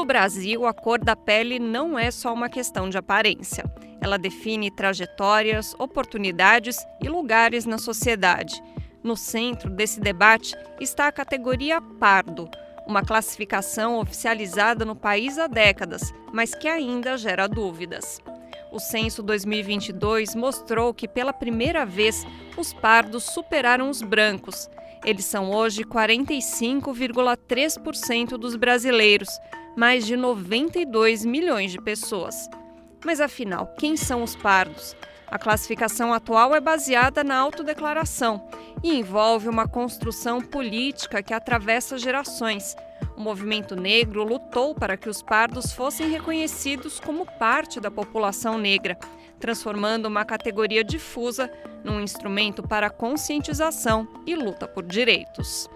No Brasil, a cor da pele não é só uma questão de aparência. Ela define trajetórias, oportunidades e lugares na sociedade. No centro desse debate está a categoria pardo, uma classificação oficializada no país há décadas, mas que ainda gera dúvidas. O censo 2022 mostrou que, pela primeira vez, os pardos superaram os brancos. Eles são hoje 45,3% dos brasileiros, mais de 92 milhões de pessoas. Mas afinal, quem são os pardos? A classificação atual é baseada na autodeclaração e envolve uma construção política que atravessa gerações. O movimento negro lutou para que os pardos fossem reconhecidos como parte da população negra, transformando uma categoria difusa num instrumento para conscientização e luta por direitos.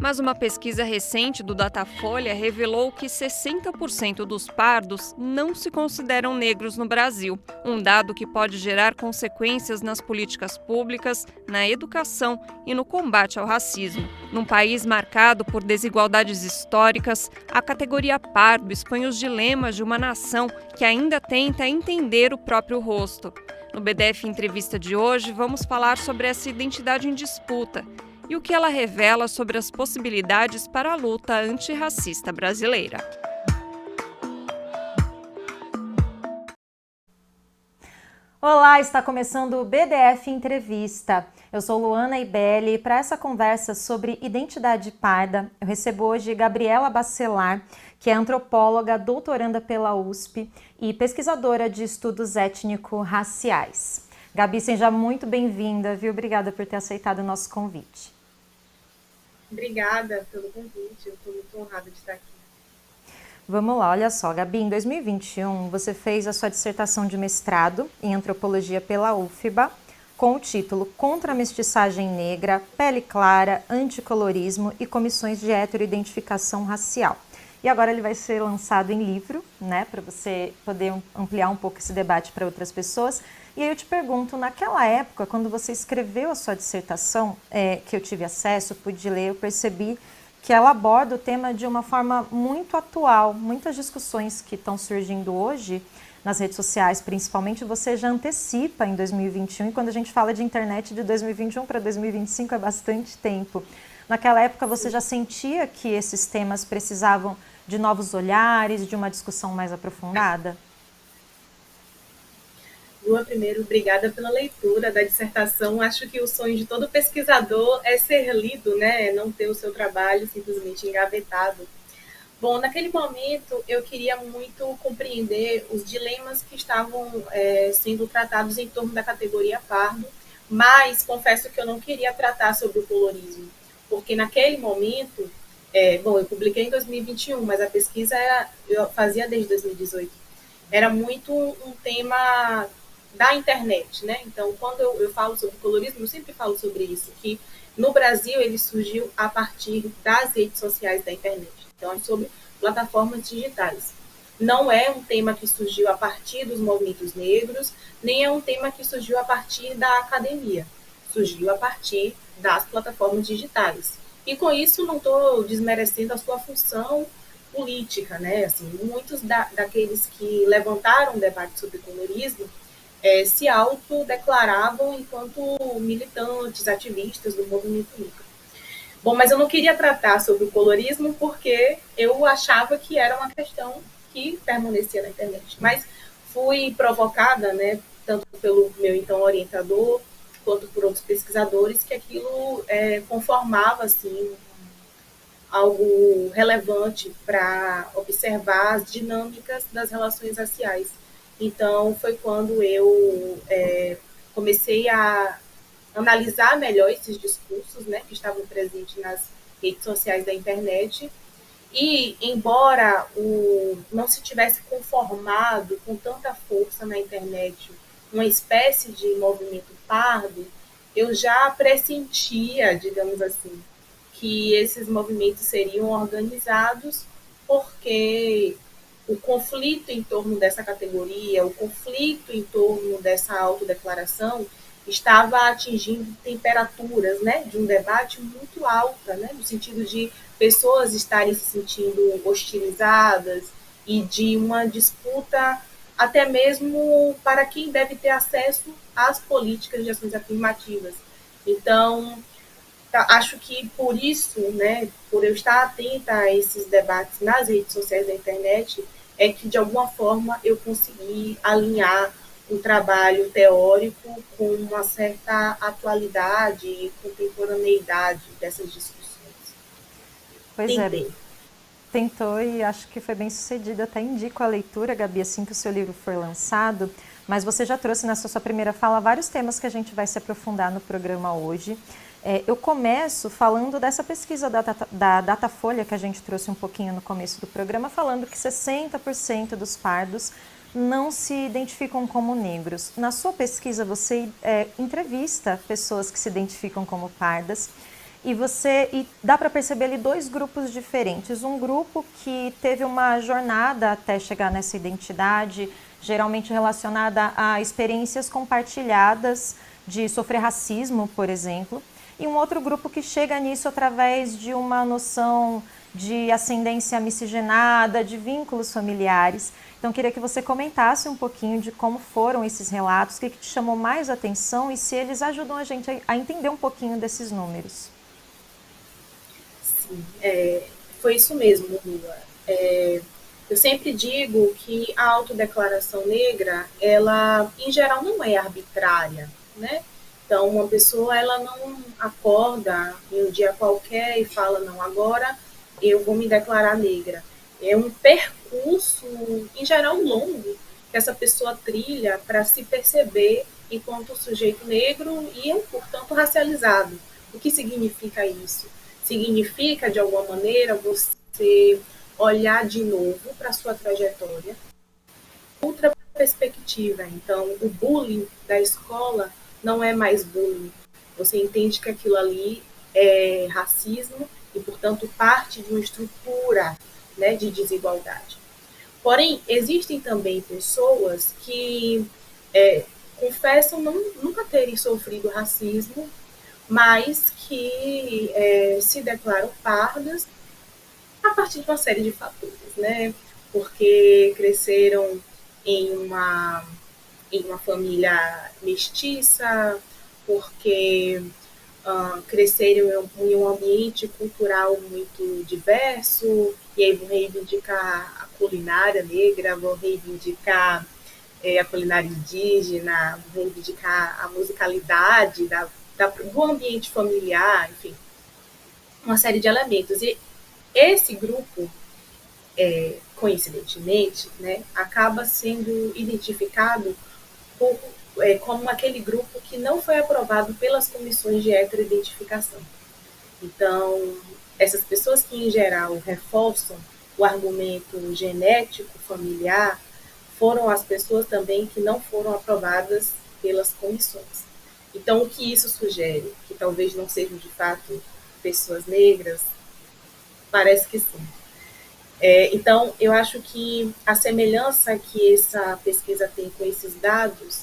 Mas uma pesquisa recente do Datafolha revelou que 60% dos pardos não se consideram negros no Brasil, um dado que pode gerar consequências nas políticas públicas, na educação e no combate ao racismo. Num país marcado por desigualdades históricas, a categoria pardo expõe os dilemas de uma nação que ainda tenta entender o próprio rosto. No BDF Entrevista de hoje, vamos falar sobre essa identidade em disputa e o que ela revela sobre as possibilidades para a luta antirracista brasileira. Olá, está começando o BDF Entrevista. Eu sou Luana Ibelli e para essa conversa sobre identidade parda, eu recebo hoje Gabriela Bacelar, que é antropóloga, doutoranda pela USP e pesquisadora de estudos étnico-raciais. Gabi, seja muito bem-vinda, viu? Obrigada por ter aceitado o nosso convite. Obrigada pelo convite, eu estou muito honrada de estar aqui. Vamos lá, olha só, Gabi, em 2021 você fez a sua dissertação de mestrado em antropologia pela UFBA com o título Contra a Mestiçagem Negra, Pele Clara, Anticolorismo e Comissões de Heteroidentificação Racial. E agora ele vai ser lançado em livro, né, para você poder ampliar um pouco esse debate para outras pessoas. E aí eu te pergunto, naquela época, quando você escreveu a sua dissertação, que eu tive acesso, pude ler, eu percebi que ela aborda o tema de uma forma muito atual. Muitas discussões que estão surgindo hoje, nas redes sociais principalmente, você já antecipa em 2021, e quando a gente fala de internet de 2021 para 2025 é bastante tempo. Naquela época você já sentia que esses temas precisavam de novos olhares, de uma discussão mais aprofundada? Lua, primeiro, obrigada pela leitura da dissertação. Acho que o sonho de todo pesquisador é ser lido, né? Não ter o seu trabalho simplesmente engavetado. Bom, naquele momento eu queria muito compreender os dilemas que estavam sendo tratados em torno da categoria pardo, mas confesso que eu não queria tratar sobre o colorismo, porque naquele momento, eu publiquei em 2021, mas a pesquisa eu fazia desde 2018. Era muito um tema da internet, né? Então, quando eu falo sobre colorismo, eu sempre falo sobre isso, que no Brasil ele surgiu a partir das redes sociais da internet. Então, é sobre plataformas digitais. Não é um tema que surgiu a partir dos movimentos negros, nem é um tema que surgiu a partir da academia. Surgiu a partir das plataformas digitais. E com isso não estou desmerecendo a sua função política, né? Assim, muitos daqueles que levantaram o debate sobre colorismo se autodeclaravam enquanto militantes, ativistas do movimento negro. Bom, mas eu não queria tratar sobre o colorismo porque eu achava que era uma questão que permanecia na internet. Mas fui provocada, né, tanto pelo meu então orientador quanto por outros pesquisadores, que aquilo conformava assim algo relevante para observar as dinâmicas das relações raciais. Então, foi quando eu comecei a analisar melhor esses discursos, né, que estavam presentes nas redes sociais da internet. E, embora não se tivesse conformado com tanta força na internet uma espécie de movimento pardo, eu já pressentia, digamos assim, que esses movimentos seriam organizados porque o conflito em torno dessa categoria, o conflito em torno dessa autodeclaração, estava atingindo temperaturas, né, de um debate muito alta, né, no sentido de pessoas estarem se sentindo hostilizadas e de uma disputa até mesmo para quem deve ter acesso às políticas de ações afirmativas. Então, acho que por isso, né, por eu estar atenta a esses debates nas redes sociais da internet, é que de alguma forma eu consegui alinhar um trabalho teórico com uma certa atualidade e contemporaneidade dessas discussões. Pois é, Tentei. tentou e acho que foi bem sucedido. Até indico a leitura, Gabi, assim que o seu livro for lançado. Mas você já trouxe na sua primeira fala vários temas que a gente vai se aprofundar no programa hoje. Eu começo falando dessa pesquisa da Datafolha que a gente trouxe um pouquinho no começo do programa, falando que 60% dos pardos não se identificam como negros. Na sua pesquisa, você entrevista pessoas que se identificam como pardas e dá para perceber ali dois grupos diferentes. Um grupo que teve uma jornada até chegar nessa identidade, geralmente relacionada a experiências compartilhadas de sofrer racismo, por exemplo, e um outro grupo que chega nisso através de uma noção de ascendência miscigenada, de vínculos familiares. Então, queria que você comentasse um pouquinho de como foram esses relatos, o que te chamou mais atenção e se eles ajudam a gente a entender um pouquinho desses números. Sim, foi isso mesmo, Lua. Eu sempre digo que a autodeclaração negra, ela, em geral, não é arbitrária, né? Então, uma pessoa, ela não acorda em um dia qualquer e fala, não, agora eu vou me declarar negra. É um percurso, em geral, longo, que essa pessoa trilha para se perceber enquanto sujeito negro e, portanto, racializado. O que significa isso? Significa, de alguma maneira, você olhar de novo para a sua trajetória, outra perspectiva. Então, o bullying da escola não é mais bullying. Você entende que aquilo ali é racismo e, portanto, parte de uma estrutura, né, de desigualdade. Porém, existem também pessoas que confessam nunca terem sofrido racismo, mas que se declaram pardas a partir de uma série de fatores, né? Porque cresceram em uma, em uma família mestiça, porque cresceram em um ambiente cultural muito diverso, e aí vão reivindicar a culinária negra, vão reivindicar a culinária indígena, vão reivindicar a musicalidade do ambiente familiar, enfim, uma série de elementos. E esse grupo, coincidentemente, né, acaba sendo identificado por, como aquele grupo que não foi aprovado pelas comissões de heteroidentificação. Então, essas pessoas que, em geral, reforçam o argumento genético familiar foram as pessoas também que não foram aprovadas pelas comissões. Então, o que isso sugere? Que talvez não sejam, de fato, pessoas negras? Parece que sim. Então, eu acho que a semelhança que essa pesquisa tem com esses dados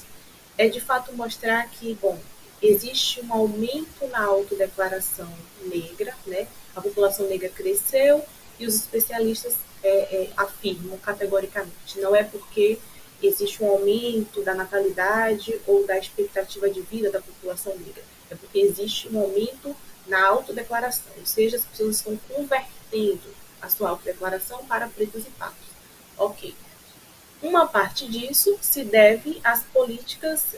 é, de fato, mostrar que, bom, existe um aumento na autodeclaração negra, né? A população negra cresceu e os especialistas afirmam categoricamente, não é porque existe um aumento da natalidade ou da expectativa de vida da população negra, é porque existe um aumento na autodeclaração, ou seja, as pessoas estão convertendo a sua autodeclaração para pretos e pardos. Ok. Uma parte disso se deve às políticas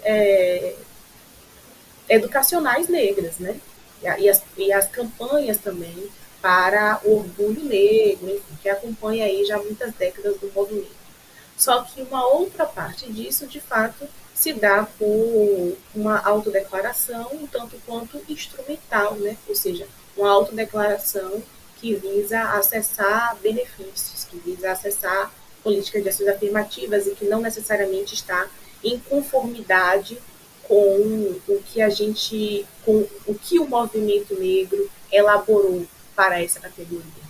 educacionais negras, né? E as campanhas também para o orgulho negro, enfim, que acompanha aí já muitas décadas do movimento. Só que uma outra parte disso, de fato, se dá por uma autodeclaração um tanto quanto instrumental, né? Ou seja, uma autodeclaração que visa acessar benefícios, que visa acessar políticas de ações afirmativas e que não necessariamente está em conformidade com o que o movimento negro elaborou para essa categoria.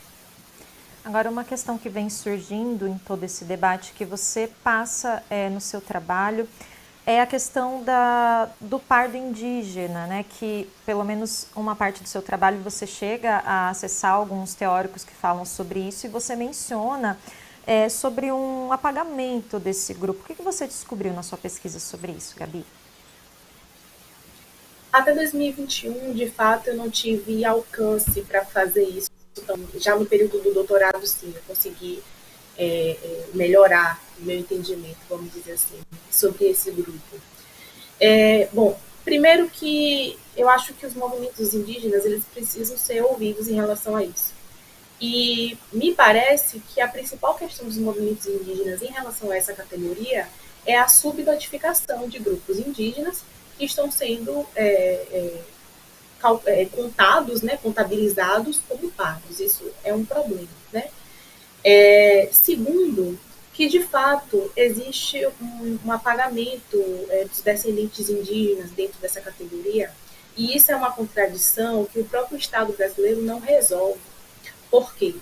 Agora, uma questão que vem surgindo em todo esse debate que você passa no seu trabalho é a questão do pardo indígena, né? Que pelo menos uma parte do seu trabalho você chega a acessar alguns teóricos que falam sobre isso e você menciona sobre um apagamento desse grupo. O que você descobriu na sua pesquisa sobre isso, Gabi? Até 2021, de fato, eu não tive alcance para fazer isso. Então, já no período do doutorado, sim, eu consegui melhorar o meu entendimento, vamos dizer assim, sobre esse grupo. Bom, primeiro que eu acho que os movimentos indígenas eles precisam ser ouvidos em relação a isso. E me parece que a principal questão dos movimentos indígenas em relação a essa categoria é a subnotificação de grupos indígenas que estão sendo contados, né, contabilizados como pardos. Isso é um problema, né? Segundo, que de fato existe um apagamento dos descendentes indígenas dentro dessa categoria, e isso é uma contradição que o próprio Estado brasileiro não resolve. Por quê?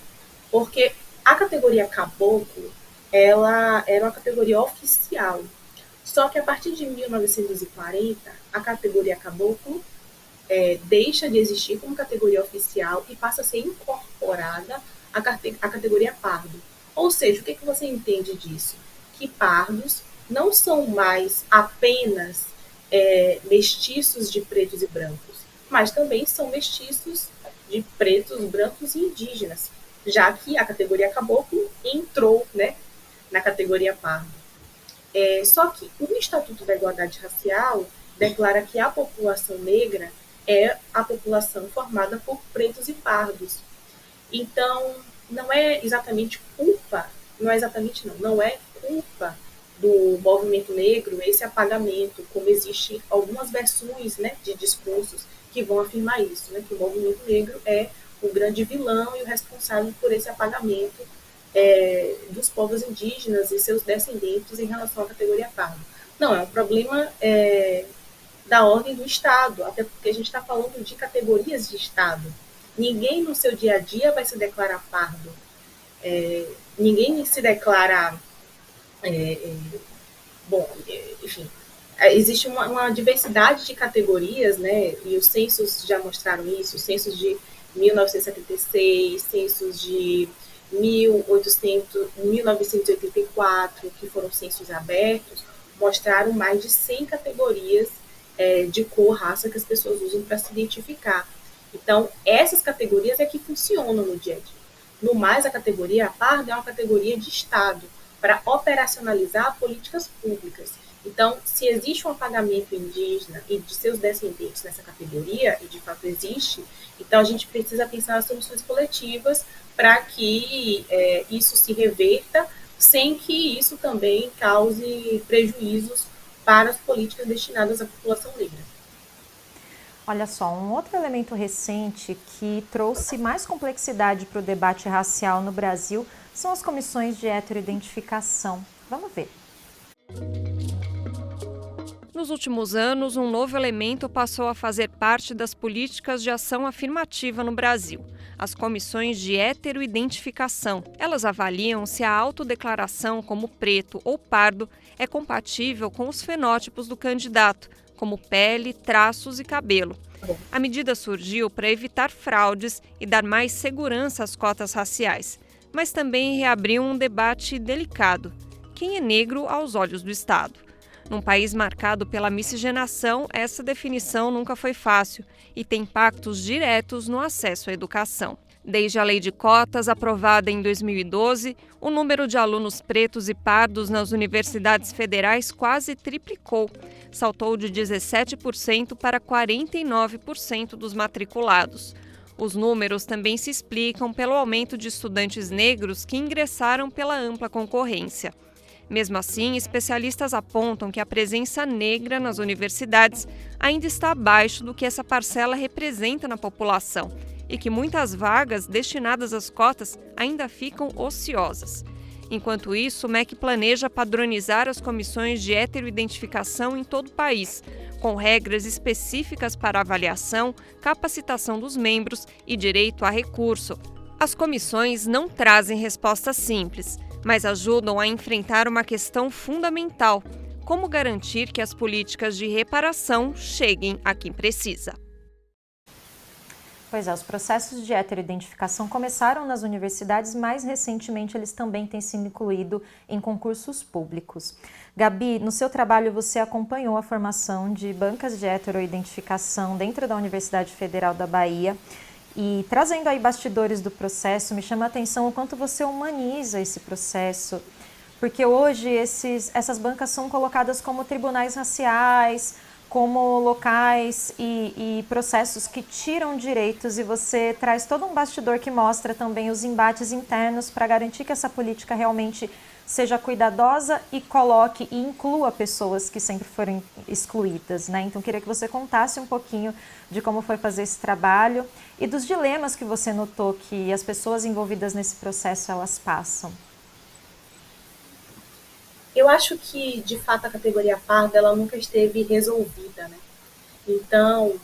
Porque a categoria caboclo, ela era uma categoria oficial, só que a partir de 1940, a categoria caboclo deixa de existir como categoria oficial e passa a ser incorporada à categoria pardo. Ou seja, o que você entende disso? Que pardos não são mais apenas mestiços de pretos e brancos, mas também são mestiços de pretos, brancos e indígenas, já que a categoria caboclo entrou, né, na categoria pardo. Só que o Estatuto da Igualdade Racial declara que a população negra é a população formada por pretos e pardos. Então, não é culpa do movimento negro esse apagamento, como existe algumas versões, né, de discursos que vão afirmar isso, né, que o movimento negro é o grande vilão e o responsável por esse apagamento dos povos indígenas e seus descendentes em relação à categoria pardo. Não, é um problema da ordem do Estado, até porque a gente está falando de categorias de Estado. Ninguém no seu dia a dia vai se declarar pardo. Ninguém se declara... enfim, existe uma diversidade de categorias, né? E os censos já mostraram isso, os censos de 1976, censos de 1984, que foram censos abertos, mostraram mais de 100 categorias de cor, raça que as pessoas usam para se identificar. Então, essas categorias é que funcionam no dia a dia. No mais, a categoria pardo é uma categoria de Estado para operacionalizar políticas públicas. Então, se existe um apagamento indígena e de seus descendentes nessa categoria, e de fato existe, então a gente precisa pensar nas soluções coletivas para que isso se reverta, sem que isso também cause prejuízos para as políticas destinadas à população negra. Olha só, um outro elemento recente que trouxe mais complexidade para o debate racial no Brasil são as comissões de heteroidentificação. Vamos ver. Nos últimos anos, um novo elemento passou a fazer parte das políticas de ação afirmativa no Brasil: as comissões de heteroidentificação. Elas avaliam se a autodeclaração como preto ou pardo é compatível com os fenótipos do candidato, como pele, traços e cabelo. A medida surgiu para evitar fraudes e dar mais segurança às cotas raciais, mas também reabriu um debate delicado: quem é negro aos olhos do Estado? Num país marcado pela miscigenação, essa definição nunca foi fácil e tem impactos diretos no acesso à educação. Desde a lei de cotas, aprovada em 2012, o número de alunos pretos e pardos nas universidades federais quase triplicou. Saltou de 17% para 49% dos matriculados. Os números também se explicam pelo aumento de estudantes negros que ingressaram pela ampla concorrência. Mesmo assim, especialistas apontam que a presença negra nas universidades ainda está abaixo do que essa parcela representa na população e que muitas vagas destinadas às cotas ainda ficam ociosas. Enquanto isso, o MEC planeja padronizar as comissões de heteroidentificação em todo o país, com regras específicas para avaliação, capacitação dos membros e direito a recurso. As comissões não trazem respostas simples, mas ajudam a enfrentar uma questão fundamental: como garantir que as políticas de reparação cheguem a quem precisa. Pois é, os processos de heteroidentificação começaram nas universidades, mas recentemente eles também têm sido incluídos em concursos públicos. Gabi, no seu trabalho você acompanhou a formação de bancas de heteroidentificação dentro da Universidade Federal da Bahia e trazendo aí bastidores do processo, me chama a atenção o quanto você humaniza esse processo, porque hoje essas bancas são colocadas como tribunais raciais, como locais e processos que tiram direitos, e você traz todo um bastidor que mostra também os embates internos para garantir que essa política realmente seja cuidadosa e coloque e inclua pessoas que sempre foram excluídas, né? Então, queria que você contasse um pouquinho de como foi fazer esse trabalho e dos dilemas que você notou que as pessoas envolvidas nesse processo, elas passam. Eu acho que, de fato, a categoria parda ela nunca esteve resolvida, né? Então,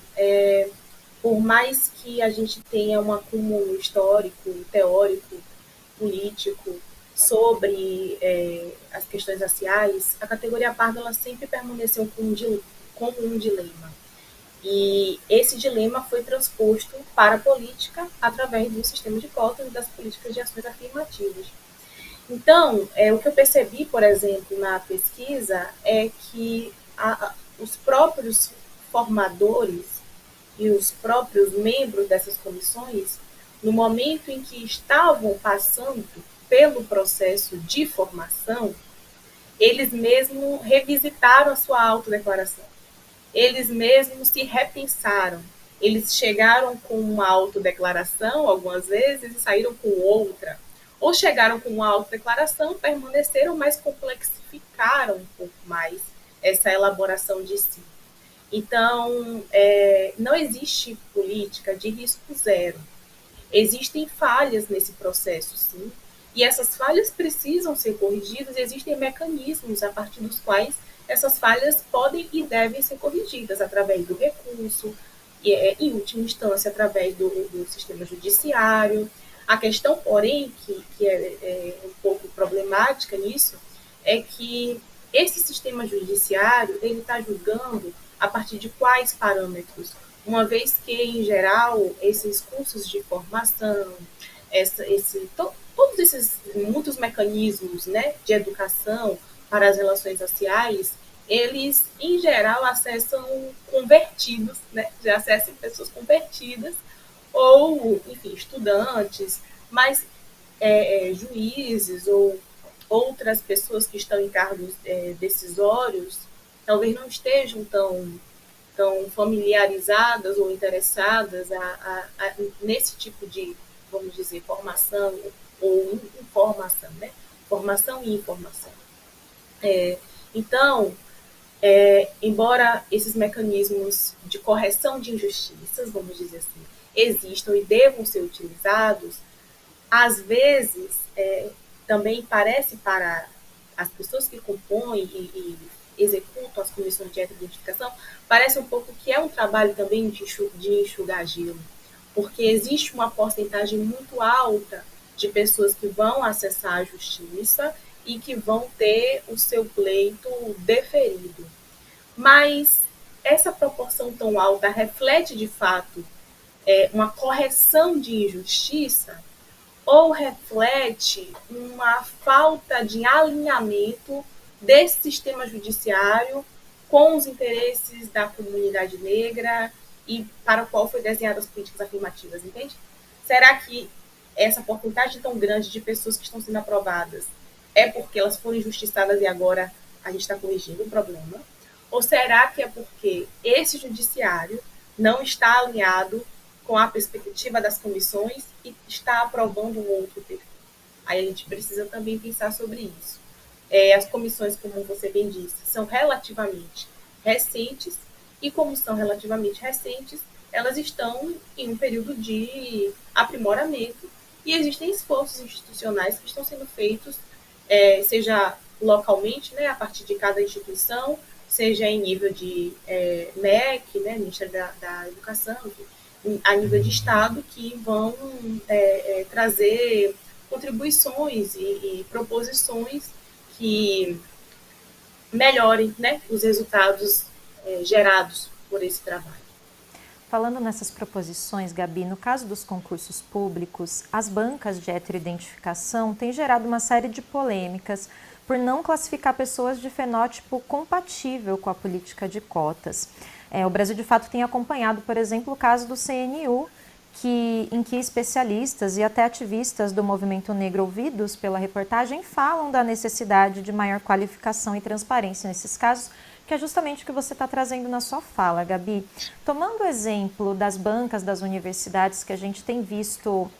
por mais que a gente tenha um acúmulo histórico, teórico, político sobre as questões raciais, a categoria parda ela sempre permaneceu como um dilema. E esse dilema foi transposto para a política através do sistema de cotas e das políticas de ações afirmativas. Então, o que eu percebi, por exemplo, na pesquisa, é que os próprios formadores e os próprios membros dessas comissões, no momento em que estavam passando pelo processo de formação, eles mesmos revisitaram a sua autodeclaração. Eles mesmos se repensaram. Eles chegaram com uma autodeclaração, algumas vezes, e saíram com outra. Ou chegaram com uma autodeclaração, permaneceram, mas complexificaram um pouco mais essa elaboração de si. Então, não existe política de risco zero. Existem falhas nesse processo, sim, e essas falhas precisam ser corrigidas, e existem mecanismos a partir dos quais essas falhas podem e devem ser corrigidas, através do recurso, e, em última instância, através do sistema judiciário. A questão, porém, que é um pouco problemática nisso, é que esse sistema judiciário ele está julgando a partir de quais parâmetros? Uma vez que, em geral, esses cursos de formação, todos esses muitos mecanismos, né, de educação para as relações raciais, eles, em geral, acessam convertidos, né, já acessam pessoas convertidas, ou, enfim, estudantes, mas juízes ou outras pessoas que estão em cargos decisórios talvez não estejam tão familiarizadas ou interessadas nesse tipo de, vamos dizer, formação ou informação, né? Formação e informação. Então, embora esses mecanismos de correção de injustiças, vamos dizer assim, existam e devam ser utilizados, às vezes também parece para as pessoas que compõem e executam as comissões de identificação, parece um pouco que é um trabalho também de enxugar gelo, porque existe uma porcentagem muito alta de pessoas que vão acessar a justiça e que vão ter o seu pleito deferido. Mas essa proporção tão alta reflete, de fato, uma correção de injustiça ou reflete uma falta de alinhamento desse sistema judiciário com os interesses da comunidade negra e para o qual foi desenhadas as políticas afirmativas, entende? Será que essa porcentagem tão grande de pessoas que estão sendo aprovadas é porque elas foram injustiçadas e agora a gente está corrigindo o problema? Ou será que é porque esse judiciário não está alinhado com a perspectiva das comissões e está aprovando um outro perfil? Aí a gente precisa também pensar sobre isso. As comissões, como você bem disse, são relativamente recentes, e como são relativamente recentes, elas estão em um período de aprimoramento, e existem esforços institucionais que estão sendo feitos, seja localmente, né, a partir de cada instituição, seja em nível de MEC, né, Ministério da Educação, a nível de Estado, que vão trazer contribuições e proposições que melhorem, né, os resultados gerados por esse trabalho. Falando nessas proposições, Gabi, no caso dos concursos públicos, as bancas de heteroidentificação têm gerado uma série de polêmicas por não classificar pessoas de fenótipo compatível com a política de cotas. O Brasil, de fato, tem acompanhado, por exemplo, o caso do CNU, em que especialistas e até ativistas do movimento negro ouvidos pela reportagem falam da necessidade de maior qualificação e transparência nesses casos, que é justamente o que você está trazendo na sua fala, Gabi. Tomando o exemplo das bancas das universidades que a gente tem visto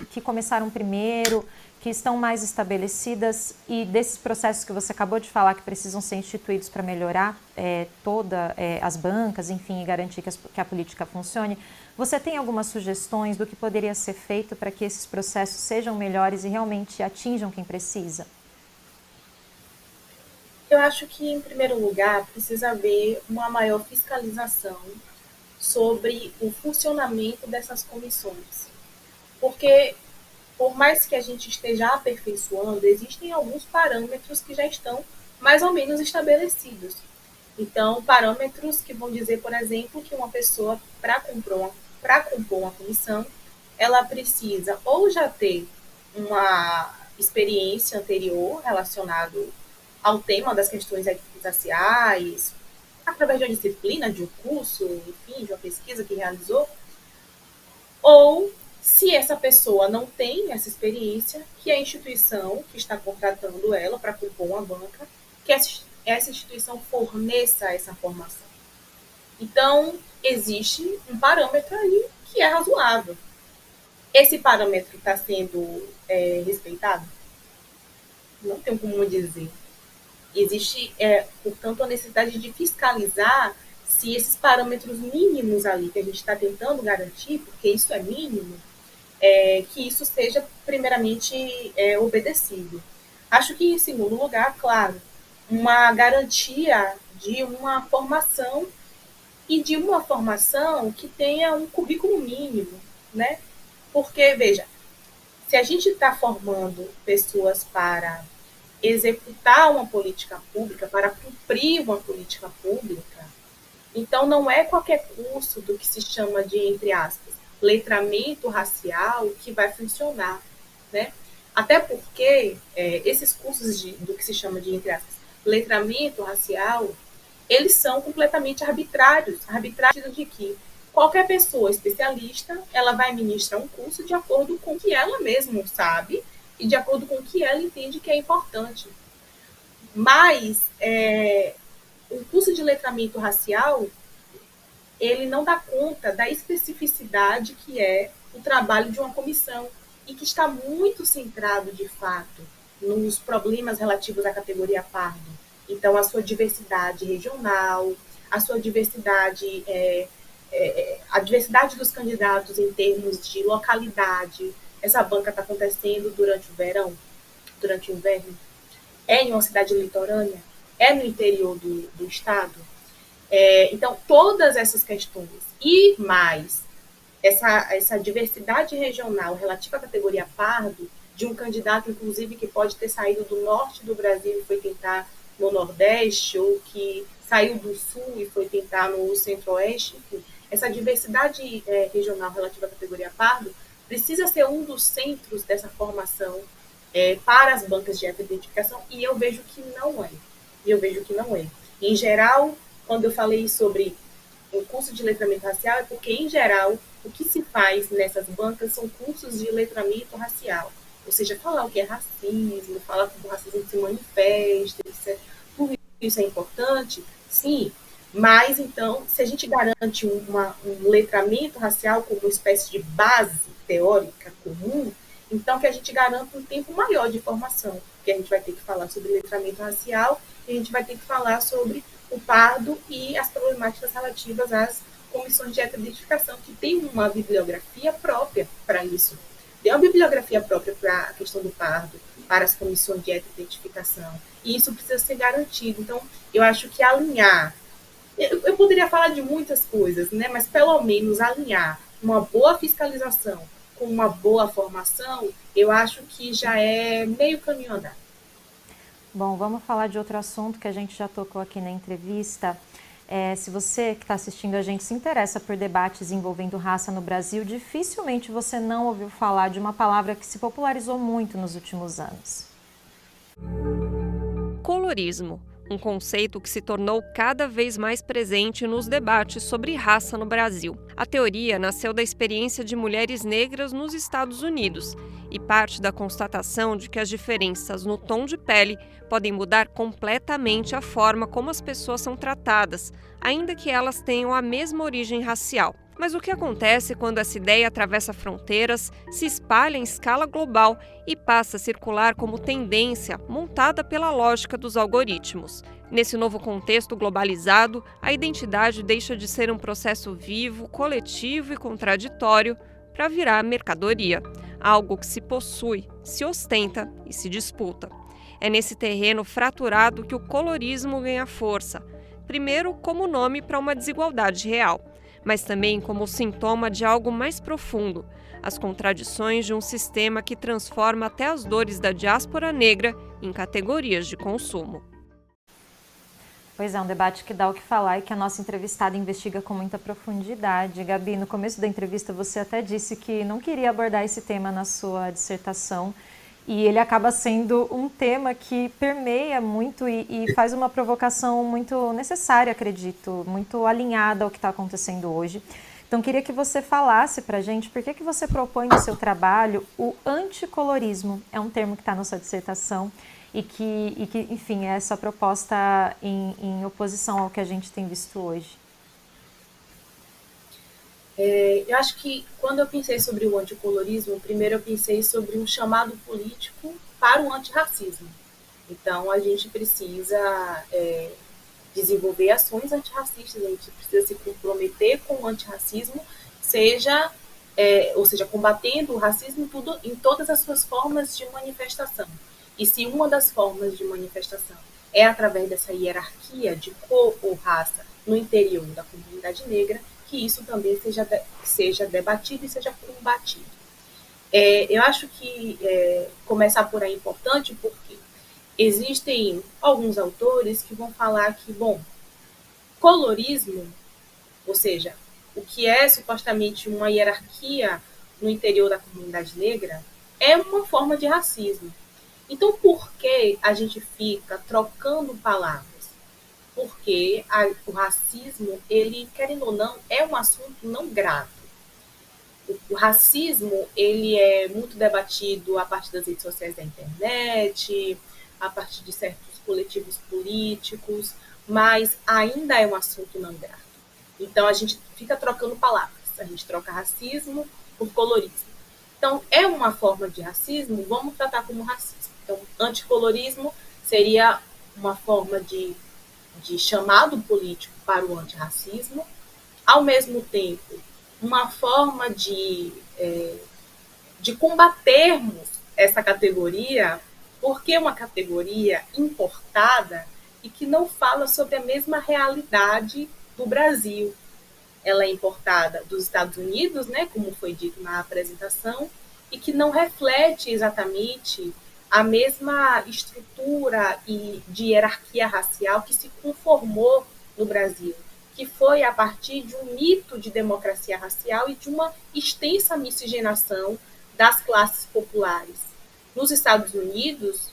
que começaram primeiro, que estão mais estabelecidas, e desses processos que você acabou de falar que precisam ser instituídos para melhorar todas as bancas, enfim, e garantir que a política funcione, você tem algumas sugestões do que poderia ser feito para que esses processos sejam melhores e realmente atinjam quem precisa? Eu acho que, em primeiro lugar, precisa haver uma maior fiscalização sobre o funcionamento dessas comissões. Porque, por mais que a gente esteja aperfeiçoando, existem alguns parâmetros que já estão mais ou menos estabelecidos. Então, parâmetros que vão dizer, por exemplo, que uma pessoa, para compor uma comissão, ela precisa ou já ter uma experiência anterior relacionada ao tema das questões étnico-raciais, através de uma disciplina, de um curso, enfim, de uma pesquisa que realizou, ou se essa pessoa não tem essa experiência, que a instituição que está contratando ela para compor uma banca, que essa instituição forneça essa formação. Então, existe um parâmetro aí que é razoável. Esse parâmetro está sendo respeitado? Não tenho como dizer. Existe, portanto, a necessidade de fiscalizar se esses parâmetros mínimos ali que a gente está tentando garantir, porque isso é mínimo, que isso seja primeiramente obedecido. Acho que, em segundo lugar, claro, uma garantia de uma formação e de uma formação que tenha um currículo mínimo, né? Porque, veja, se a gente está formando pessoas para executar uma política pública, para cumprir uma política pública, então não é qualquer curso do que se chama de, entre aspas, letramento racial que vai funcionar, né? Até porque esses cursos do que se chama de, entre aspas, letramento racial, eles são completamente arbitrários. Arbitrários de que qualquer pessoa especialista, ela vai ministrar um curso de acordo com o que ela mesma sabe e de acordo com o que ela entende que é importante. Mas o curso de letramento racial, ele não dá conta da especificidade que é o trabalho de uma comissão e que está muito centrado, de fato, nos problemas relativos à categoria pardo. Então, a sua diversidade regional, a sua diversidade, a diversidade dos candidatos em termos de localidade. Essa banca está acontecendo durante o verão, durante o inverno, é em uma cidade litorânea, é no interior do estado. Então, todas essas questões e mais essa diversidade regional relativa à categoria pardo, de um candidato, inclusive, que pode ter saído do norte do Brasil e foi tentar no Nordeste, ou que saiu do Sul e foi tentar no Centro-Oeste, enfim, essa diversidade regional relativa à categoria pardo precisa ser um dos centros dessa formação para as bancas de identificação, e eu vejo que não é. Em geral, quando eu falei sobre o curso de letramento racial, é porque, em geral, o que se faz nessas bancas são cursos de letramento racial. Ou seja, falar o que é racismo, falar como o racismo se manifesta, etc. Tudo isso é importante, sim, mas, então, se a gente garante um letramento racial como uma espécie de base teórica comum, então que a gente garanta um tempo maior de formação, porque a gente vai ter que falar sobre letramento racial e a gente vai ter que falar sobre o pardo e as problemáticas relativas às comissões de heteroidentificação, que tem uma bibliografia própria para isso. Tem uma bibliografia própria para a questão do pardo, para as comissões de heteroidentificação, e isso precisa ser garantido. Então, eu acho que alinhar, eu poderia falar de muitas coisas, né? Mas pelo menos alinhar uma boa fiscalização com uma boa formação, eu acho que já é meio caminho andado. Bom, vamos falar de outro assunto que a gente já tocou aqui na entrevista. Se você que está assistindo a gente se interessa por debates envolvendo raça no Brasil, dificilmente você não ouviu falar de uma palavra que se popularizou muito nos últimos anos. Colorismo, um conceito que se tornou cada vez mais presente nos debates sobre raça no Brasil. A teoria nasceu da experiência de mulheres negras nos Estados Unidos e parte da constatação de que as diferenças no tom de pele podem mudar completamente a forma como as pessoas são tratadas, ainda que elas tenham a mesma origem racial. Mas o que acontece quando essa ideia atravessa fronteiras, se espalha em escala global e passa a circular como tendência montada pela lógica dos algoritmos? Nesse novo contexto globalizado, a identidade deixa de ser um processo vivo, coletivo e contraditório para virar mercadoria, algo que se possui, se ostenta e se disputa. É nesse terreno fraturado que o colorismo ganha força, primeiro como nome para uma desigualdade real, mas também como sintoma de algo mais profundo, as contradições de um sistema que transforma até as dores da diáspora negra em categorias de consumo. Pois é, um debate que dá o que falar e que a nossa entrevistada investiga com muita profundidade. Gabi, no começo da entrevista você até disse que não queria abordar esse tema na sua dissertação, e ele acaba sendo um tema que permeia muito e faz uma provocação muito necessária, acredito, muito alinhada ao que está acontecendo hoje. Então, queria que você falasse para a gente por que você propõe no seu trabalho o anticolorismo. É um termo que está na sua dissertação e que, enfim, é essa proposta em oposição ao que a gente tem visto hoje. Eu acho que quando eu pensei sobre o anticolorismo, primeiro eu pensei sobre um chamado político para o antirracismo. Então, a gente precisa desenvolver ações antirracistas, a gente precisa se comprometer com o antirracismo, ou seja, combatendo o racismo em todas as suas formas de manifestação. E se uma das formas de manifestação é através dessa hierarquia de cor ou raça no interior da comunidade negra, que isso também seja debatido e seja combatido. Eu acho que começar por aí é importante porque existem alguns autores que vão falar que, colorismo, ou seja, o que é supostamente uma hierarquia no interior da comunidade negra, é uma forma de racismo. Então, por que a gente fica trocando palavras? Porque o racismo, ele, querendo ou não, é um assunto não grato. O racismo, ele é muito debatido a partir das redes sociais da internet, a partir de certos coletivos políticos, mas ainda é um assunto não grato. Então, a gente fica trocando palavras. A gente troca racismo por colorismo. Então, é uma forma de racismo, vamos tratar como racismo. Então, anticolorismo seria uma forma de chamado político para o antirracismo, ao mesmo tempo, uma forma de combatermos essa categoria, porque é uma categoria importada e que não fala sobre a mesma realidade do Brasil. Ela é importada dos Estados Unidos, né, como foi dito na apresentação, e que não reflete exatamente a mesma estrutura e de hierarquia racial que se conformou no Brasil, que foi a partir de um mito de democracia racial e de uma extensa miscigenação das classes populares. Nos Estados Unidos,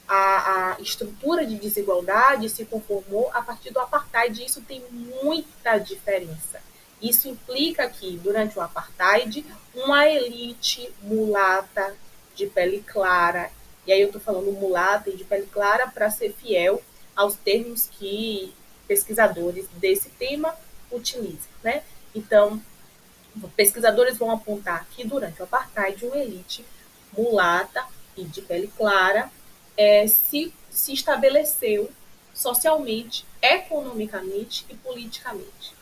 a estrutura de desigualdade se conformou a partir do apartheid, e isso tem muita diferença. Isso implica que, durante o apartheid, uma elite mulata, de pele clara, e aí eu estou falando mulata e de pele clara para ser fiel aos termos que pesquisadores desse tema utilizam, né? Então, pesquisadores vão apontar que durante o apartheid, uma elite mulata e de pele clara se estabeleceu socialmente, economicamente e politicamente.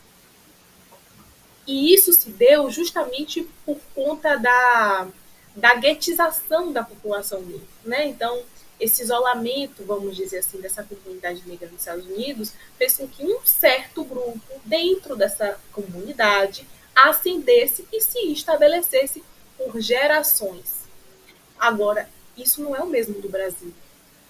E isso se deu justamente por conta da guetização da população negra, né? Então, esse isolamento, vamos dizer assim, dessa comunidade negra nos Estados Unidos fez com que um certo grupo dentro dessa comunidade ascendesse e se estabelecesse por gerações. Agora, isso não é o mesmo do Brasil.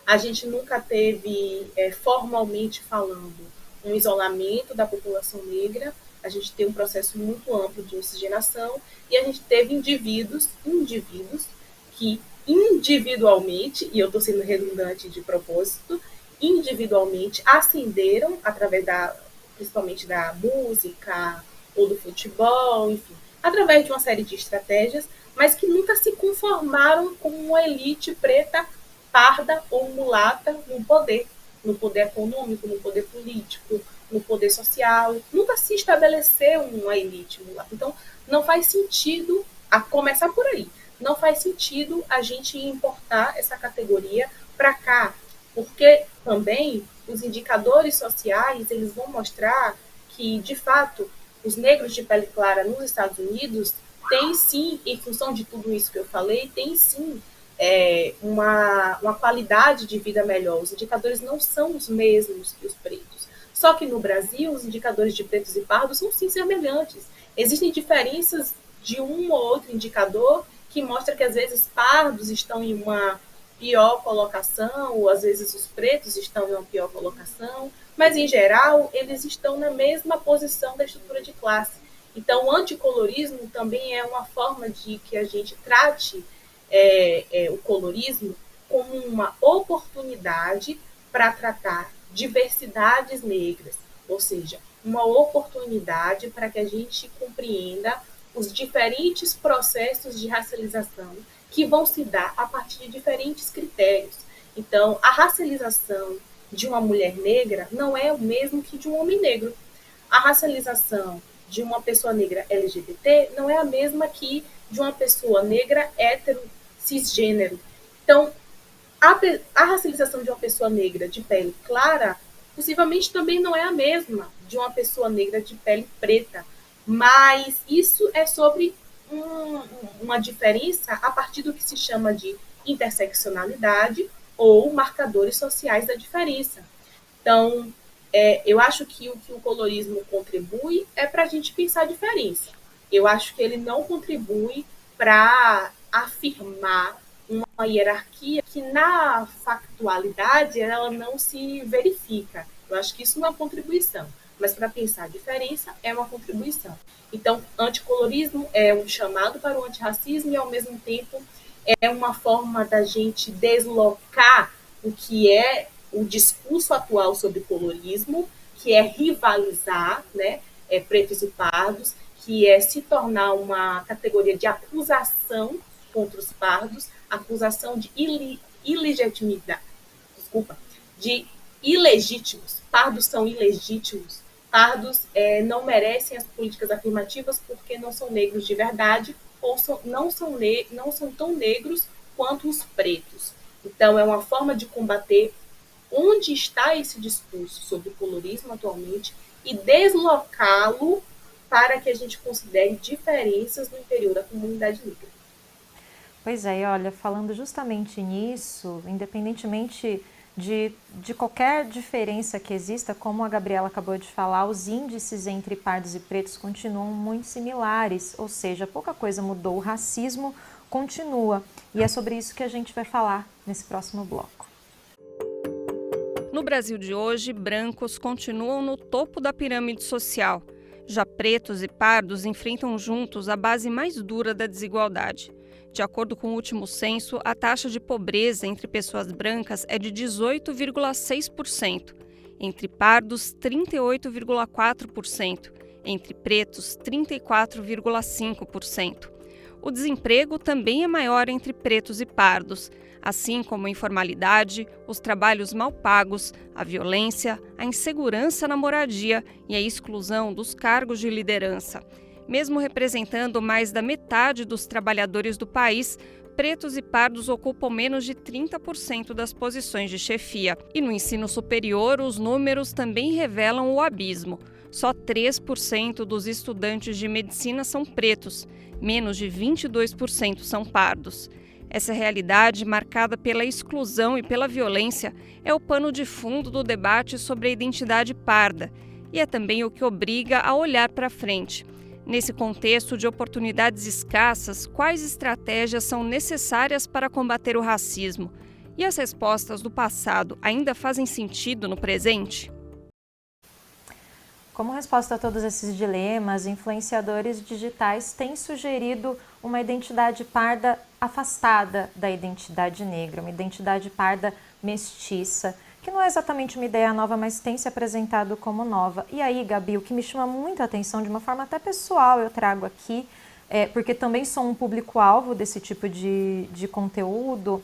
A gente nunca teve, formalmente falando, um isolamento da população negra. A gente tem um processo muito amplo de miscigenação e a gente teve indivíduos que individualmente, e eu estou sendo redundante de propósito, individualmente ascenderam através principalmente da música ou do futebol, enfim, através de uma série de estratégias, mas que nunca se conformaram com uma elite preta, parda ou mulata no poder econômico, no poder político, no poder social. Nunca se estabeleceu uma elite mulata. Então, não faz sentido, a começar por aí, não faz sentido a gente importar essa categoria para cá, porque também os indicadores sociais, eles vão mostrar que, de fato, os negros de pele clara nos Estados Unidos têm sim, em função de tudo isso que eu falei, tem sim uma qualidade de vida melhor. Os indicadores não são os mesmos que os pretos. Só que no Brasil, os indicadores de pretos e pardos são sim semelhantes. Existem diferenças de um ou outro indicador que mostra que às vezes pardos estão em uma pior colocação, ou às vezes os pretos estão em uma pior colocação, mas em geral eles estão na mesma posição da estrutura de classe. Então o anticolorismo também é uma forma de que a gente trate o colorismo como uma oportunidade para tratar diversidades negras, ou seja, uma oportunidade para que a gente compreenda os diferentes processos de racialização que vão se dar a partir de diferentes critérios. Então, a racialização de uma mulher negra não é o mesmo que de um homem negro. A racialização de uma pessoa negra LGBT não é a mesma que de uma pessoa negra hétero, cisgênero. Então, a racialização de uma pessoa negra de pele clara possivelmente também não é a mesma de uma pessoa negra de pele preta, mas isso é sobre uma diferença a partir do que se chama de interseccionalidade ou marcadores sociais da diferença. Então, eu acho que o que o colorismo contribui é para a gente pensar a diferença. Eu acho que ele não contribui para afirmar uma hierarquia que, na factualidade, ela não se verifica. Eu acho que isso não é uma contribuição, mas para pensar a diferença é uma contribuição. Então, anticolorismo é um chamado para o antirracismo e, ao mesmo tempo, é uma forma da gente deslocar o que é o discurso atual sobre colorismo, que é rivalizar, né, pretos e pardos, que é se tornar uma categoria de acusação contra os pardos, acusação de ilegitimidade, de ilegítimos. Pardos são ilegítimos. Pardos não merecem as políticas afirmativas porque não são negros de verdade ou não são tão negros quanto os pretos. Então, é uma forma de combater onde está esse discurso sobre o colorismo atualmente e deslocá-lo para que a gente considere diferenças no interior da comunidade negra. Pois é, e olha, falando justamente nisso, independentemente de qualquer diferença que exista, como a Gabriela acabou de falar, os índices entre pardos e pretos continuam muito similares, ou seja, pouca coisa mudou, o racismo continua. E é sobre isso que a gente vai falar nesse próximo bloco. No Brasil de hoje, brancos continuam no topo da pirâmide social. Já pretos e pardos enfrentam juntos a base mais dura da desigualdade. De acordo com o último censo, a taxa de pobreza entre pessoas brancas é de 18,6%, entre pardos 38,4%, entre pretos 34,5%. O desemprego também é maior entre pretos e pardos, assim como a informalidade, os trabalhos mal pagos, a violência, a insegurança na moradia e a exclusão dos cargos de liderança. Mesmo representando mais da metade dos trabalhadores do país, pretos e pardos ocupam menos de 30% das posições de chefia. E no ensino superior, os números também revelam o abismo. Só 3% dos estudantes de medicina são pretos, menos de 22% são pardos. Essa realidade, marcada pela exclusão e pela violência, é o pano de fundo do debate sobre a identidade parda, e é também o que obriga a olhar para frente. Nesse contexto de oportunidades escassas, quais estratégias são necessárias para combater o racismo? E as respostas do passado ainda fazem sentido no presente? Como resposta a todos esses dilemas, influenciadores digitais têm sugerido uma identidade parda afastada da identidade negra, uma identidade parda mestiça, que não é exatamente uma ideia nova, mas tem se apresentado como nova. E aí, Gabi, o que me chama muito a atenção, de uma forma até pessoal, eu trago aqui, porque também sou um público-alvo desse tipo de conteúdo,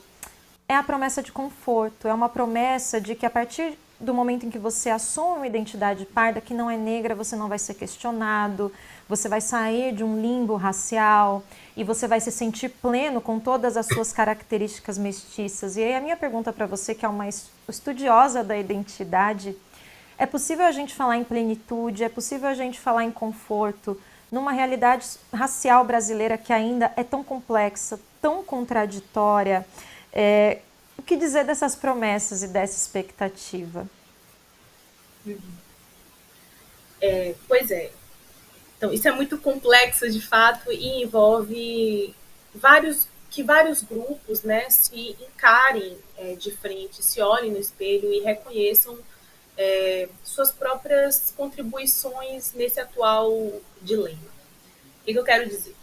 é a promessa de conforto, é uma promessa de que a partir do momento em que você assume uma identidade parda que não é negra, você não vai ser questionado, você vai sair de um limbo racial e você vai se sentir pleno com todas as suas características mestiças. E aí a minha pergunta para você, que é uma estudiosa da identidade, é possível a gente falar em plenitude, é possível a gente falar em conforto numa realidade racial brasileira que ainda é tão complexa, tão contraditória? O que dizer dessas promessas e dessa expectativa? Pois é. Então, isso é muito complexo, de fato, e envolve vários grupos, né, se encarem de frente, se olhem no espelho e reconheçam suas próprias contribuições nesse atual dilema. O que eu quero dizer?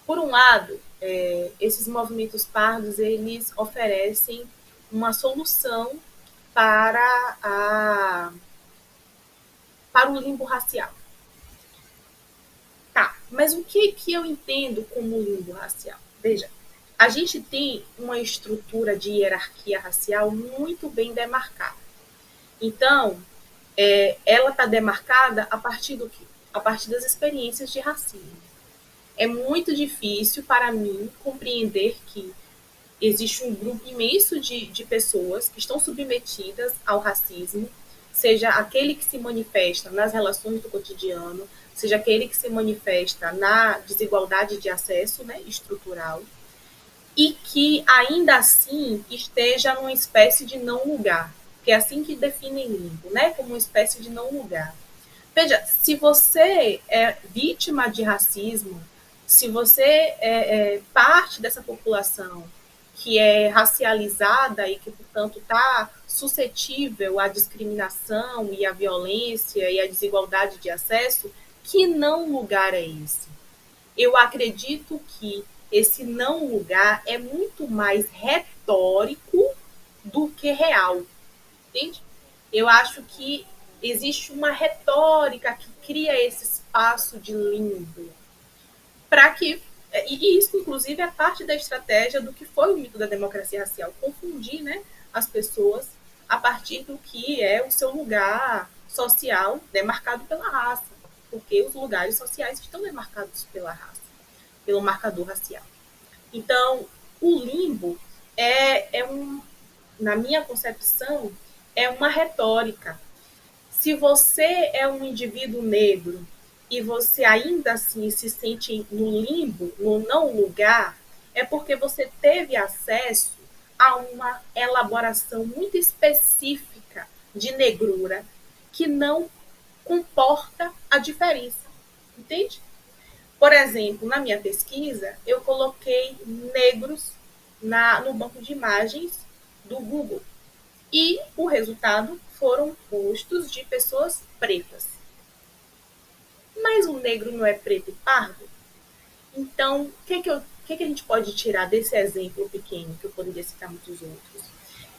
Por um lado, esses movimentos pardos, eles oferecem uma solução para, para o limbo racial. Tá, mas o que eu entendo como limbo racial? Veja, a gente tem uma estrutura de hierarquia racial muito bem demarcada. Então, ela está demarcada a partir do quê? A partir das experiências de racismo. É muito difícil para mim compreender que existe um grupo imenso de pessoas que estão submetidas ao racismo, seja aquele que se manifesta nas relações do cotidiano, seja aquele que se manifesta na desigualdade de acesso, né, estrutural, e que ainda assim esteja numa espécie de não lugar, que é assim que definem limbo, né, como uma espécie de não lugar. Veja, se você é vítima de racismo, se você é parte dessa população que é racializada e que, portanto, está suscetível à discriminação e à violência e à desigualdade de acesso, que não lugar é esse? Eu acredito que esse não lugar é muito mais retórico do que real, entende? Eu acho que existe uma retórica que cria esse espaço de limbo para que, e isso inclusive é parte da estratégia do que foi o mito da democracia racial, confundir, né, as pessoas a partir do que é o seu lugar social demarcado pela raça, porque os lugares sociais estão demarcados pela raça, pelo marcador racial. Então, o limbo na minha concepção, é uma retórica. Se você é um indivíduo negro e você ainda assim se sente no limbo, no não lugar, é porque você teve acesso a uma elaboração muito específica de negrura que não comporta a diferença, entende? Por exemplo, na minha pesquisa, eu coloquei negros no banco de imagens do Google e o resultado foram rostos de pessoas pretas. Mas o negro não é preto e pardo? Então, o que a gente pode tirar desse exemplo pequeno, que eu poderia citar muitos outros?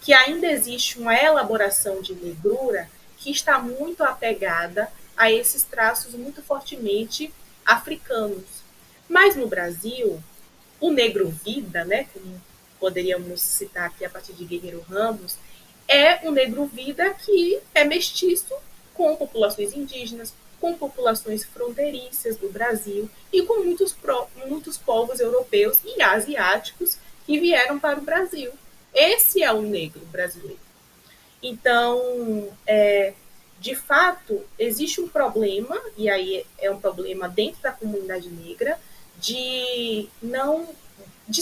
Que ainda existe uma elaboração de negrura que está muito apegada a esses traços muito fortemente africanos. Mas no Brasil, o negro vida, né, como poderíamos citar aqui a partir de Guerreiro Ramos, é um negro vida que é mestiço com populações indígenas, com populações fronteiriças do Brasil e com muitos povos europeus e asiáticos que vieram para o Brasil. Esse é o negro brasileiro. Então, de fato, existe um problema, e aí é um problema dentro da comunidade negra, de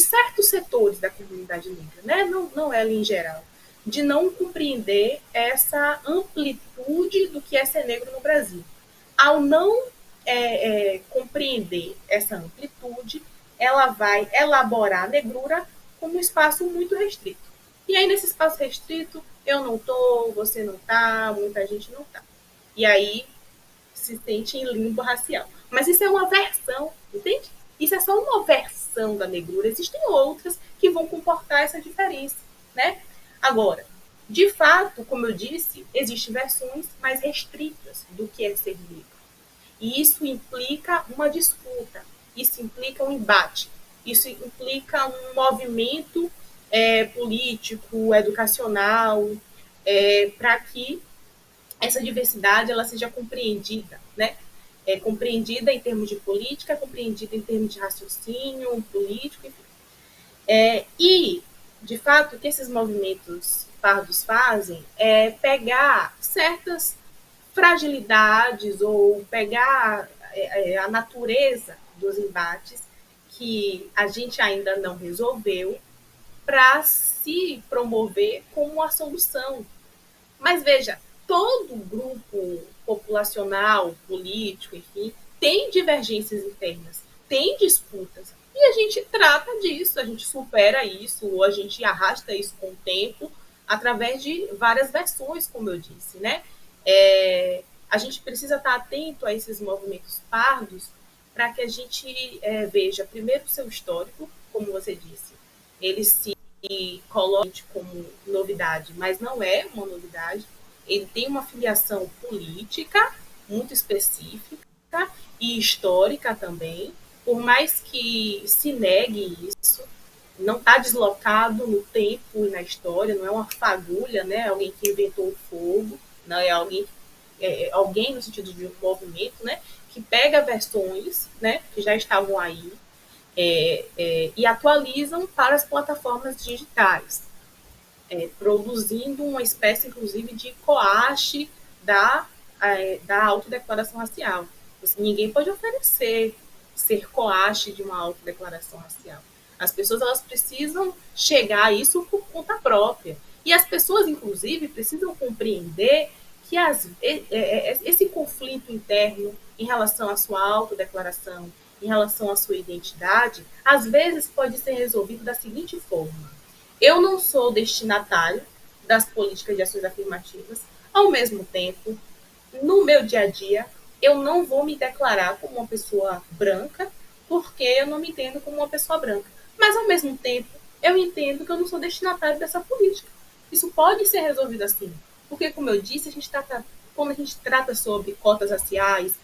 certos setores da comunidade negra, né? Não ela em geral, de não compreender essa amplitude do que é ser negro no Brasil. Ao não compreender essa amplitude, ela vai elaborar a negrura como um espaço muito restrito. E aí, nesse espaço restrito, eu não tô, você não tá, muita gente não tá. E aí se sente em limbo racial. Mas isso é uma versão, entende? Isso é só uma versão da negrura. Existem outras que vão comportar essa diferença, né? Agora, de fato, como eu disse, existem versões mais restritas do que é ser negro. E isso implica uma disputa, isso implica um embate, isso implica um movimento político, educacional, para que essa diversidade ela seja compreendida, né? Compreendida em termos de política, compreendida em termos de raciocínio político, enfim. E, de fato, o que esses movimentos pardos fazem é pegar certas fragilidades ou pegar a natureza dos embates que a gente ainda não resolveu para se promover como uma solução. Mas veja, todo grupo populacional, político, enfim, tem divergências internas, tem disputas. E a gente trata disso, a gente supera isso, ou a gente arrasta isso com o tempo, através de várias versões, como eu disse, né? A gente precisa estar atento a esses movimentos pardos para que a gente veja, primeiro, o seu histórico, como você disse, ele se coloca como novidade, mas não é uma novidade. Ele tem uma filiação política muito específica e histórica também, por mais que se negue isso, não está deslocado no tempo e na história, não é uma fagulha, né? Alguém que inventou o fogo, não é alguém no sentido de um movimento, né? Que pega versões, né? Que já estavam aí e atualizam para as plataformas digitais, produzindo uma espécie, inclusive, de coache da autodeclaração racial. Ninguém pode oferecer ser coache de uma autodeclaração racial. As pessoas elas precisam chegar a isso por conta própria. E as pessoas, inclusive, precisam compreender que esse conflito interno em relação à sua autodeclaração, em relação à sua identidade, às vezes pode ser resolvido da seguinte forma: eu não sou destinatário das políticas de ações afirmativas, ao mesmo tempo, no meu dia a dia, eu não vou me declarar como uma pessoa branca, porque eu não me entendo como uma pessoa branca. Mas, ao mesmo tempo, eu entendo que eu não sou destinatário dessa política. Isso pode ser resolvido assim. Porque, como eu disse, quando a gente trata sobre cotas raciais,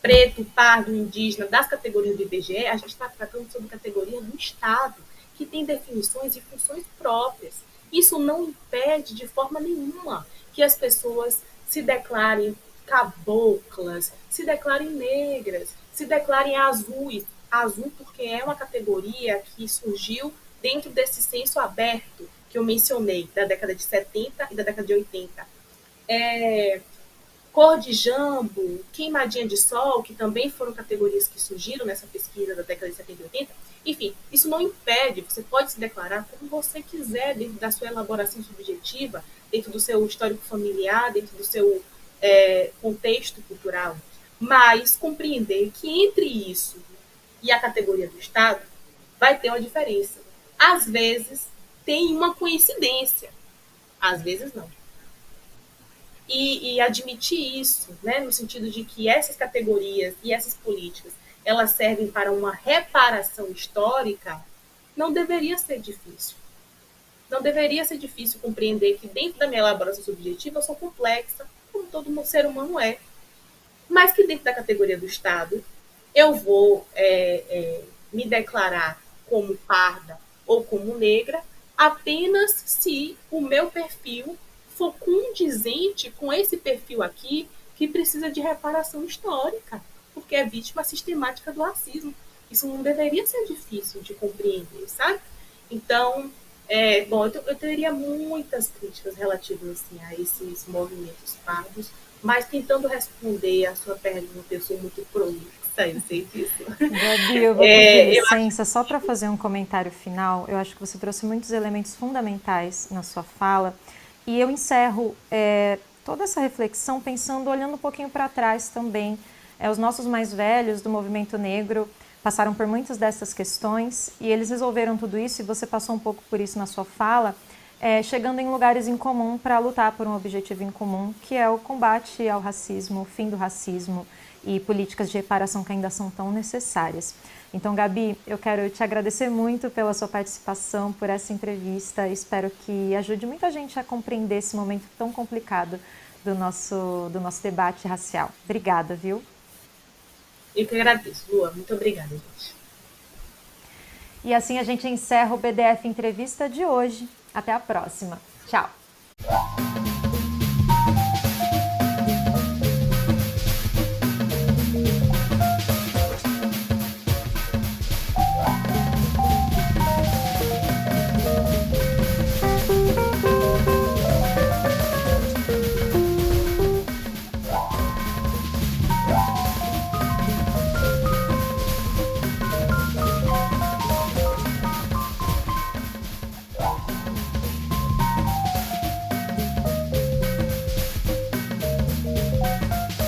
preto, pardo, indígena, das categorias do IBGE, a gente está tratando sobre categoria do Estado, que tem definições e funções próprias. Isso não impede de forma nenhuma que as pessoas se declarem caboclas, se declarem negras, se declarem azuis. Azul porque é uma categoria que surgiu dentro desse senso aberto que eu mencionei, da década de 70 e da década de 80. Cor de jambo, queimadinha de sol, que também foram categorias que surgiram nessa pesquisa da década de 70 e 80. Enfim, isso não impede, você pode se declarar como você quiser dentro da sua elaboração subjetiva, dentro do seu histórico familiar, dentro do seu contexto cultural, mas compreender que entre isso e a categoria do Estado vai ter uma diferença. Às vezes tem uma coincidência, às vezes não. E admitir isso, né, no sentido de que essas categorias e essas políticas elas servem para uma reparação histórica, não deveria ser difícil. Não deveria ser difícil compreender que dentro da minha elaboração subjetiva eu sou complexa, como todo ser humano é, mas que dentro da categoria do Estado eu vou me declarar como parda ou como negra apenas se o meu perfil for condizente com esse perfil aqui que precisa de reparação histórica, porque é vítima sistemática do racismo. Isso não deveria ser difícil de compreender, sabe? Então, bom, eu teria muitas críticas relativas assim, a esses movimentos pardos, mas tentando responder a sua pergunta, eu sou muito prolixa, eu sei disso. Gabi, eu vou pedir licença só para fazer um comentário final. Eu acho que você trouxe muitos elementos fundamentais na sua fala. E eu encerro toda essa reflexão pensando, olhando um pouquinho para trás também. Os nossos mais velhos do movimento negro passaram por muitas dessas questões e eles resolveram tudo isso, e você passou um pouco por isso na sua fala, chegando em lugares em comum para lutar por um objetivo em comum, que é o combate ao racismo, o fim do racismo e políticas de reparação que ainda são tão necessárias. Então, Gabi, eu quero te agradecer muito pela sua participação, por essa entrevista. Espero que ajude muita gente a compreender esse momento tão complicado do nosso debate racial. Obrigada, viu? Eu que agradeço, Lua. Muito obrigada, gente. E assim a gente encerra o BDF Entrevista de hoje. Até a próxima. Tchau!